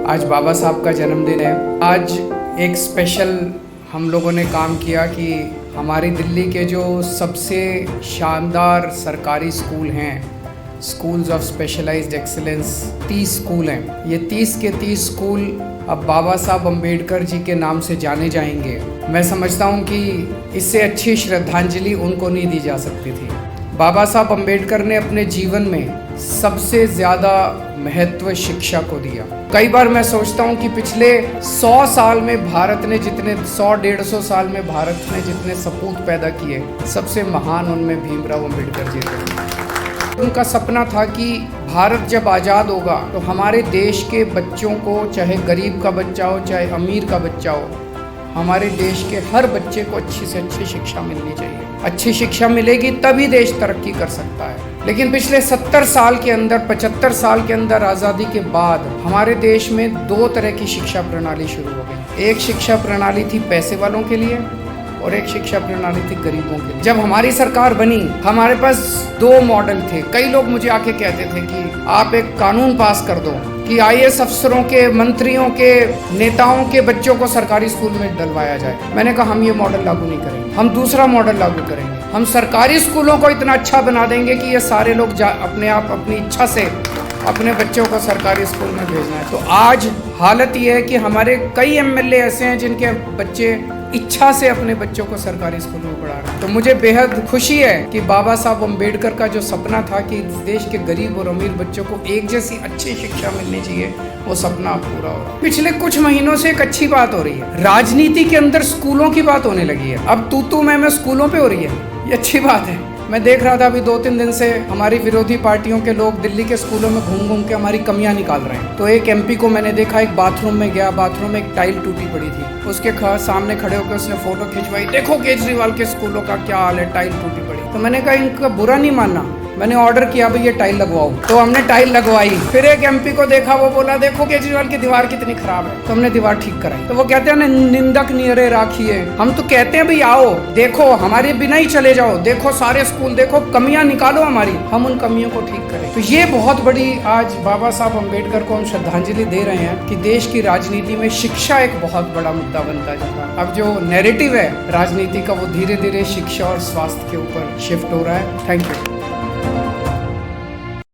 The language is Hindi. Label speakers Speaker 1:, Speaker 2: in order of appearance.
Speaker 1: आज बाबा साहब का जन्मदिन है। आज एक स्पेशल हम लोगों ने काम किया कि हमारी दिल्ली के जो सबसे शानदार सरकारी स्कूल हैं, schools of specialised excellence, 30 school हैं। ये 30 के 30 स्कूल अब बाबा साहब अम्बेडकर जी के नाम से जाने जाएंगे। मैं समझता हूँ कि इससे अच्छी श्रद्धांजलि उनको नहीं दी जा सकती थी। बाबा साहब अम्बेडकर ने अपने जीवन में सबसे ज़्यादा महत्व शिक्षा को दिया। कई बार मैं सोचता हूँ कि पिछले 100 साल में भारत ने जितने 100-150 साल में भारत ने जितने सपूत पैदा किए, सबसे महान उनमें भीमराव अम्बेडकर जी थे। उनका सपना था कि भारत जब आज़ाद होगा तो हमारे देश के बच्चों को, चाहे गरीब का बच्चा हो चाहे अमीर का बच्चा हो, हमारे देश के हर बच्चे को अच्छी से अच्छी शिक्षा मिलनी चाहिए। अच्छी शिक्षा मिलेगी तभी देश तरक्की कर सकता है। लेकिन पिछले 70 साल के अंदर, 75 साल के अंदर आज़ादी के बाद हमारे देश में 2 तरह की शिक्षा प्रणाली शुरू हो गई। एक शिक्षा प्रणाली थी पैसे वालों के लिए और एक शिक्षा प्रणाली थी गरीबों के लिए। जब हमारी सरकार बनी, हमारे पास 2 मॉडल थे। कई लोग मुझे आके कहते थे कि आप एक कानून पास कर दो कि IAS अफसरों के, मंत्रियों के, नेताओं के बच्चों को सरकारी स्कूल में डलवाया जाए। मैंने कहा हम ये मॉडल लागू नहीं करेंगे, हम दूसरा मॉडल लागू करेंगे। हम सरकारी स्कूलों को इतना अच्छा बना देंगे कि ये सारे लोग अपने आप अपनी इच्छा से अपने बच्चों को सरकारी स्कूल में भेजना है। तो आज हालत ये है कि हमारे कई MLA ऐसे हैं जिनके बच्चे इच्छा से अपने बच्चों को सरकारी स्कूल में पढ़ा रहे हैं। तो मुझे बेहद खुशी है कि बाबा साहब अम्बेडकर का जो सपना था कि देश के गरीब और अमीर बच्चों को एक जैसी अच्छी शिक्षा मिलनी चाहिए, वो सपना अब पूरा हो रहा है। पिछले कुछ महीनों से एक अच्छी बात हो रही है, राजनीति के अंदर स्कूलों की बात होने लगी है। अब तू मैं स्कूलों पे हो रही है, ये अच्छी बात है। मैं देख रहा था अभी 2-3 दिन से हमारी विरोधी पार्टियों के लोग दिल्ली के स्कूलों में घूम घूम के हमारी कमियां निकाल रहे हैं। तो एक MP को मैंने देखा, एक बाथरूम में गया, बाथरूम में एक टाइल टूटी पड़ी थी, उसके सामने खड़े होकर उसने फोटो खिंचवाई, देखो केजरीवाल के स्कूलों का क्या हाल है, टाइल टूटी पड़ी। तो मैंने कहा इनका बुरा नहीं मानना, मैंने ऑर्डर किया भाई ये टाइल लगवाओ, तो हमने टाइल लगवाई। फिर एक MP को देखा, वो बोला देखो केजरीवाल की दीवार कितनी खराब है, तो हमने दीवार ठीक कराई। तो वो कहते हैं निंदक नियरे राखिए। हम तो कहते हैं भाई आओ देखो, हमारे बिना ही चले जाओ, देखो सारे स्कूल, देखो कमियां निकालो हमारी, हम उन कमियों को ठीक करें। तो ये बहुत बड़ी आज बाबा साहब अम्बेडकर को हम श्रद्धांजलि दे रहे हैं कि देश की राजनीति में शिक्षा एक बहुत बड़ा मुद्दा बनता जा रहा है। अब जो नैरेटिव है राजनीति का, वो धीरे धीरे शिक्षा और स्वास्थ्य के ऊपर शिफ्ट हो रहा है। Thank you.